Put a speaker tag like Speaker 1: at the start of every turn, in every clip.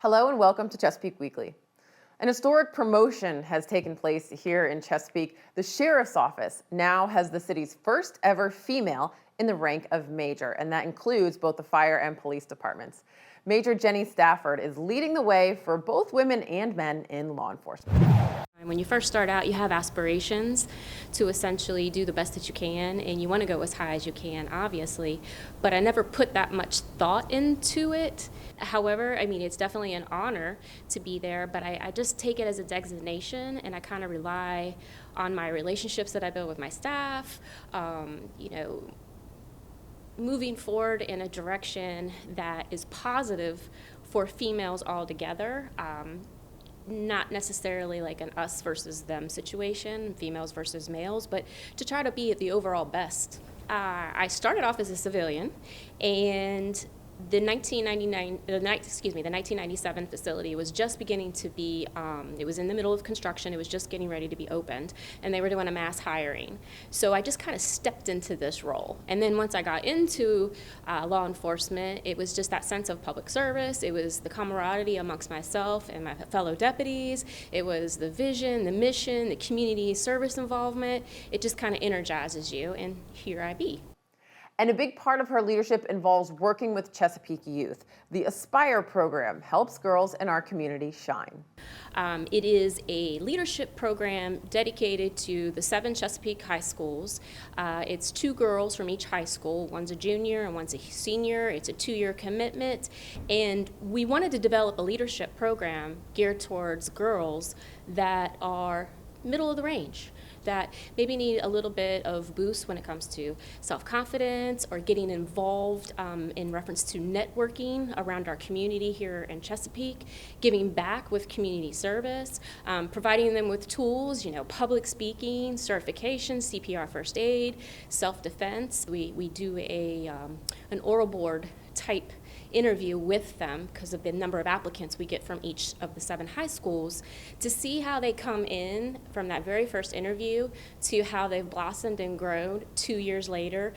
Speaker 1: Hello and welcome to Chesapeake Weekly. An historic promotion has taken place here in Chesapeake. The Sheriff's Office now has the city's first ever female in the rank of Major, and that includes both the fire and police departments. Major Jenny Stafford is leading the way for both women and men in law enforcement.
Speaker 2: When you first start out, you have aspirations to essentially do the best that you can, and you want to go as high as you can, obviously, but I never put that much thought into it. However, I mean, it's definitely an honor to be there, but I just take it as a designation, and I kind of rely on my relationships that I build with my staff, moving forward in a direction that is positive for females altogether. Not necessarily like an us versus them situation, females versus males, but to try to be at the overall best. I started off as a civilian, and the 1997 facility was just beginning to be, it was in the middle of construction, it was just getting ready to be opened, and they were doing a mass hiring. So I just kind of stepped into this role. And then once I got into law enforcement, it was just that sense of public service, it was the camaraderie amongst myself and my fellow deputies, it was the vision, the mission, the community service involvement. It just kind of energizes you, and here I be.
Speaker 1: And a big part of her leadership involves working with Chesapeake youth. The Aspire program helps girls in our community shine.
Speaker 2: It is a leadership program dedicated to the 7 Chesapeake high schools. It's 2 girls from each high school. One's a junior and one's a senior. It's a 2-year commitment. And we wanted to develop a leadership program geared towards girls that are middle of the range, that maybe need a little bit of boost when it comes to self-confidence or getting involved in reference to networking around our community here in Chesapeake, giving back with community service, providing them with tools, public speaking, certification, CPR first aid, self-defense. We do an oral board type interview with them because of the number of applicants we get from each of the 7 high schools to see how they come in from that very first interview to how they've blossomed and grown 2 years later.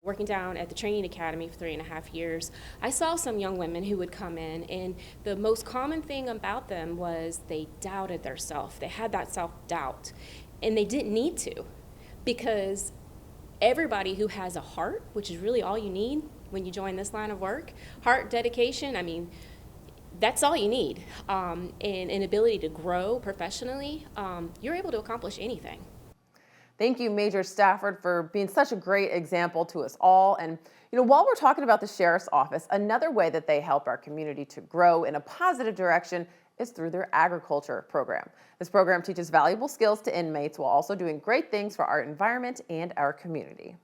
Speaker 2: Working down at the training academy for 3.5 years, I saw some young women who would come in, and the most common thing about them was they doubted themselves. They had that self-doubt, and they didn't need to, because everybody who has a heart, which is really all you need when you join this line of work, heart, dedication, I mean, that's all you need, and an ability to grow professionally, you're able to accomplish anything.
Speaker 1: Thank you, Major Stafford, for being such a great example to us all. And while we're talking about the Sheriff's Office, another way that they help our community to grow in a positive direction is through their agriculture program. This program teaches valuable skills to inmates while also doing great things for our environment and our community.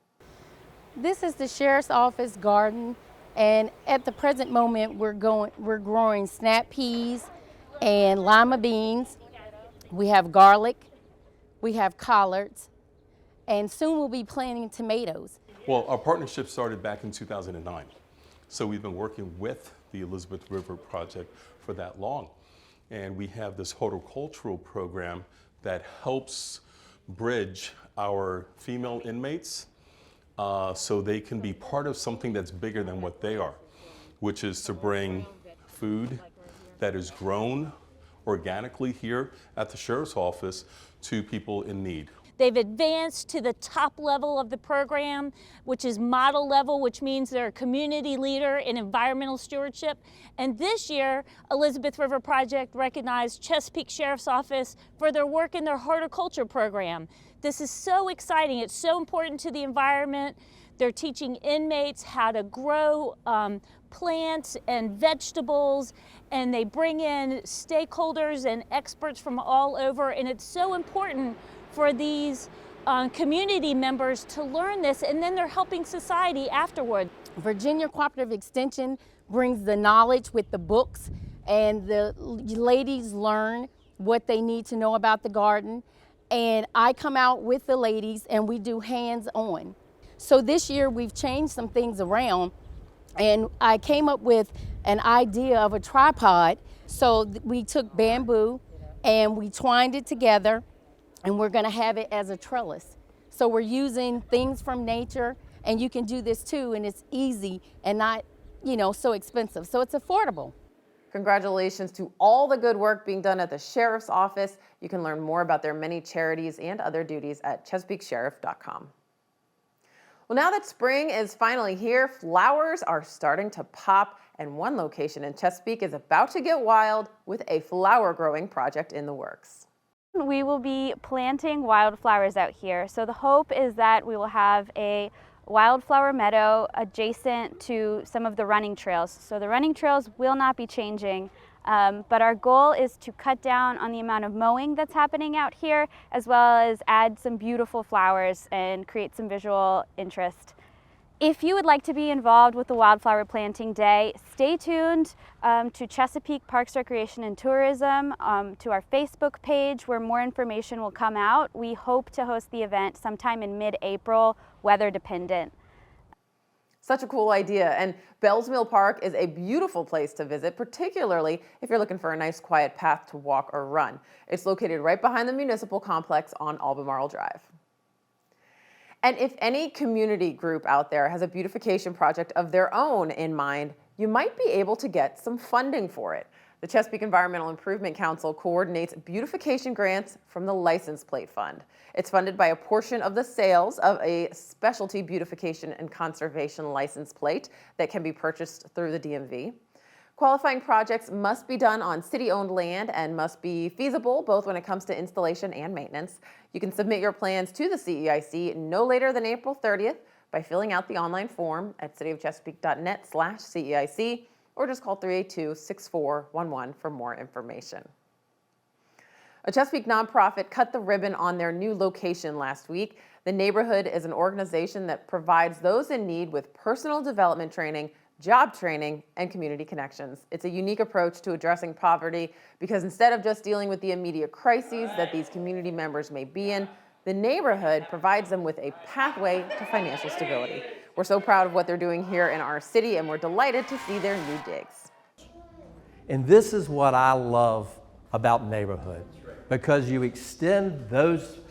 Speaker 3: This is the Sheriff's Office garden, and at the present moment we're growing snap peas and lima beans. We have garlic, we have collards, and soon we'll be planting tomatoes.
Speaker 4: Well, our partnership started back in 2009, so we've been working with the Elizabeth River Project for that long, and we have this horticultural program that helps bridge our female inmates so they can be part of something that's bigger than what they are, which is to bring food that is grown organically here at the Sheriff's Office to people in need.
Speaker 5: They've advanced to the top level of the program, which is model level, which means they're a community leader in environmental stewardship. And this year, Elizabeth River Project recognized Chesapeake Sheriff's Office for their work in their horticulture program. This is so exciting. It's so important to the environment. They're teaching inmates how to grow plants and vegetables, and they bring in stakeholders and experts from all over, and it's so important for these community members to learn this, and then they're helping society afterward.
Speaker 3: Virginia Cooperative Extension brings the knowledge with the books, and the ladies learn what they need to know about the garden, and I come out with the ladies and we do hands-on. So this year we've changed some things around, and I came up with an idea of a tripod. So we took bamboo and we twined it together, and we're gonna have it as a trellis. So we're using things from nature, and you can do this too, and it's easy and not, so expensive. So it's affordable.
Speaker 1: Congratulations to all the good work being done at the Sheriff's Office. You can learn more about their many charities and other duties at ChesapeakeSheriff.com. Well, now that spring is finally here, flowers are starting to pop, and one location in Chesapeake is about to get wild with a flower growing project in the works.
Speaker 6: We will be planting wildflowers out here. So the hope is that we will have a wildflower meadow adjacent to some of the running trails. So the running trails will not be changing, but our goal is to cut down on the amount of mowing that's happening out here, as well as add some beautiful flowers and create some visual interest. If you would like to be involved with the Wildflower Planting Day, stay tuned to Chesapeake Parks, Recreation and Tourism, to our Facebook page where more information will come out. We hope to host the event sometime in mid-April, weather dependent.
Speaker 1: Such a cool idea, and Bells Mill Park is a beautiful place to visit, particularly if you're looking for a nice quiet path to walk or run. It's located right behind the municipal complex on Albemarle Drive. And if any community group out there has a beautification project of their own in mind, you might be able to get some funding for it. The Chesapeake Environmental Improvement Council coordinates beautification grants from the License Plate Fund. It's funded by a portion of the sales of a specialty beautification and conservation license plate that can be purchased through the DMV. Qualifying projects must be done on city-owned land and must be feasible both when it comes to installation and maintenance. You can submit your plans to the CEIC no later than April 30th by filling out the online form at cityofchesapeake.net/CEIC or just call 382-6411 for more information. A Chesapeake nonprofit cut the ribbon on their new location last week. The Neighborhood is an organization that provides those in need with personal development training, job training, and community connections. It's a unique approach to addressing poverty because instead of just dealing with the immediate crises that these community members may be in, the Neighborhood provides them with a pathway to financial stability. We're so proud of what they're doing here in our city, and we're delighted to see their new digs.
Speaker 7: And this is what I love about Neighborhood, because you extend those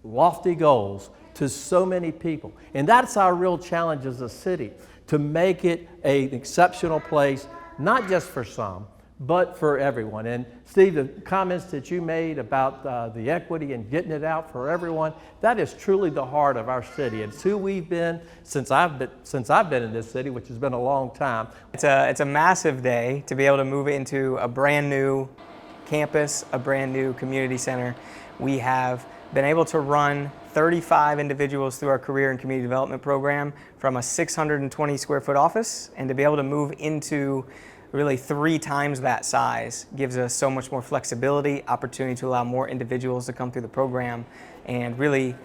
Speaker 7: lofty goals to so many people. And that's our real challenge as a city, to make it an exceptional place, not just for some, but for everyone. And Steve, the comments that you made about the equity and getting it out for everyone, that is truly the heart of our city. It's who we've been since I've been in this city, which has been a long time.
Speaker 8: It's a massive day to be able to move into a brand new campus, a brand new community center. We have been able to run 35 individuals through our career and community development program from a 620 square foot office, and to be able to move into really 3 times that size gives us so much more flexibility, opportunity to allow more individuals to come through the program and really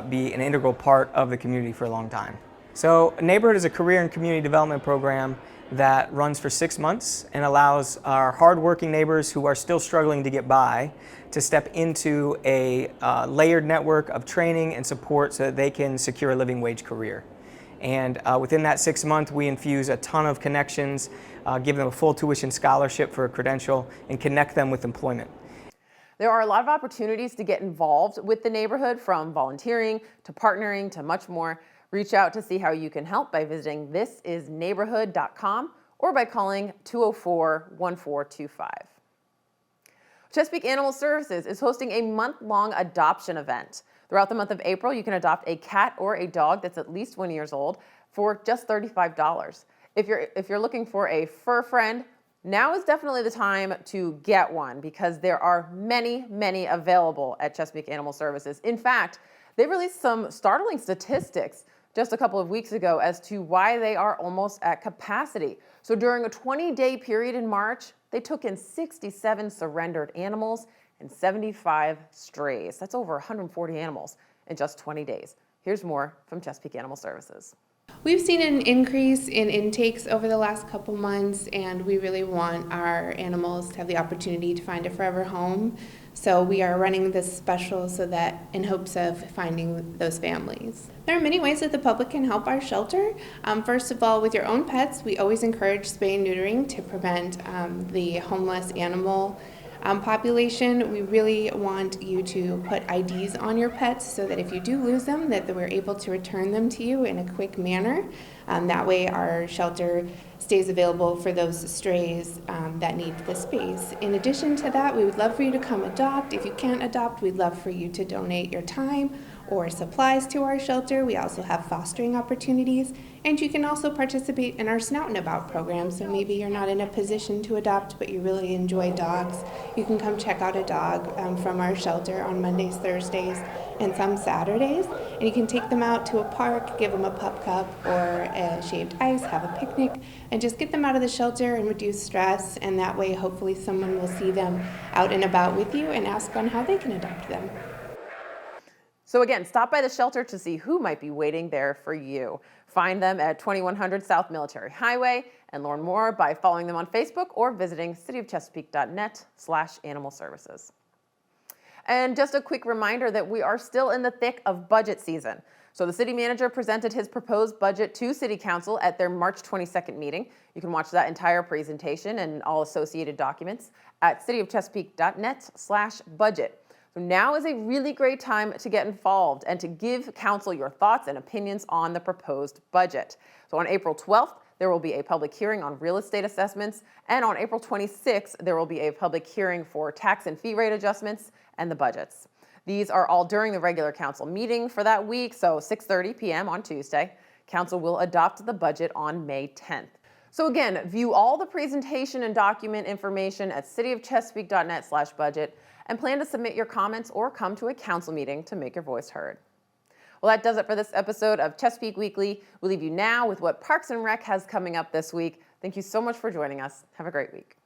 Speaker 8: be an integral part of the community for a long time. So Neighborhood is a career and community development program that runs for 6 months and allows our hardworking neighbors who are still struggling to get by to step into a layered network of training and support so that they can secure a living wage career. And within that 6 month, we infuse a ton of connections, give them a full tuition scholarship for a credential, and connect them with employment.
Speaker 1: There are a lot of opportunities to get involved with the Neighborhood, from volunteering to partnering to much more. Reach out to see how you can help by visiting thisisneighborhood.com or by calling 204-1425. Chesapeake Animal Services is hosting a month-long adoption event. Throughout the month of April, you can adopt a cat or a dog that's at least 1 year old for just $35. If you're looking for a fur friend, now is definitely the time to get one because there are many, many available at Chesapeake Animal Services. In fact, they released some startling statistics just a couple of weeks ago as to why they are almost at capacity. So during a 20-day period in March, they took in 67 surrendered animals and 75 strays. That's over 140 animals in just 20 days. Here's more from Chesapeake Animal Services.
Speaker 9: We've seen an increase in intakes over the last couple months, and we really want our animals to have the opportunity to find a forever home. So we are running this special so that in hopes of finding those families. There are many ways that the public can help our shelter. First of all, with your own pets, we always encourage spay and neutering to prevent the homeless animal population, we really want you to put IDs on your pets so that if you do lose them, that we're able to return them to you in a quick manner. That way our shelter stays available for those strays that need the space. In addition to that, we would love for you to come adopt. If you can't adopt, we'd love for you to donate your time or supplies to our shelter. We also have fostering opportunities, and you can also participate in our Snout and About program. So maybe you're not in a position to adopt, but you really enjoy dogs. You can come check out a dog from our shelter on Mondays, Thursdays, and some Saturdays. And you can take them out to a park, give them a pup cup or a shaved ice, have a picnic, and just get them out of the shelter and reduce stress. And that way, hopefully someone will see them out and about with you and ask on how they can adopt them.
Speaker 1: So again, stop by the shelter to see who might be waiting there for you. Find them at 2100 South Military Highway and learn more by following them on Facebook or visiting cityofchesapeake.net/animal services. And just a quick reminder that we are still in the thick of budget season. So the city manager presented his proposed budget to City Council at their March 22nd meeting. You can watch that entire presentation and all associated documents at cityofchesapeake.net/budget. So now is a really great time to get involved and to give council your thoughts and opinions on the proposed budget. So on April 12th, there will be a public hearing on real estate assessments, and on April 26th, there will be a public hearing for tax and fee rate adjustments and the budgets. These are all during the regular council meeting for that week, so 6:30 p.m. on Tuesday. Council will adopt the budget on May 10th. So again, view all the presentation and document information at cityofchesapeake.net/budget and plan to submit your comments or come to a council meeting to make your voice heard. Well, that does it for this episode of Chesapeake Weekly. We'll leave you now with what Parks and Rec has coming up this week. Thank you so much for joining us. Have a great week.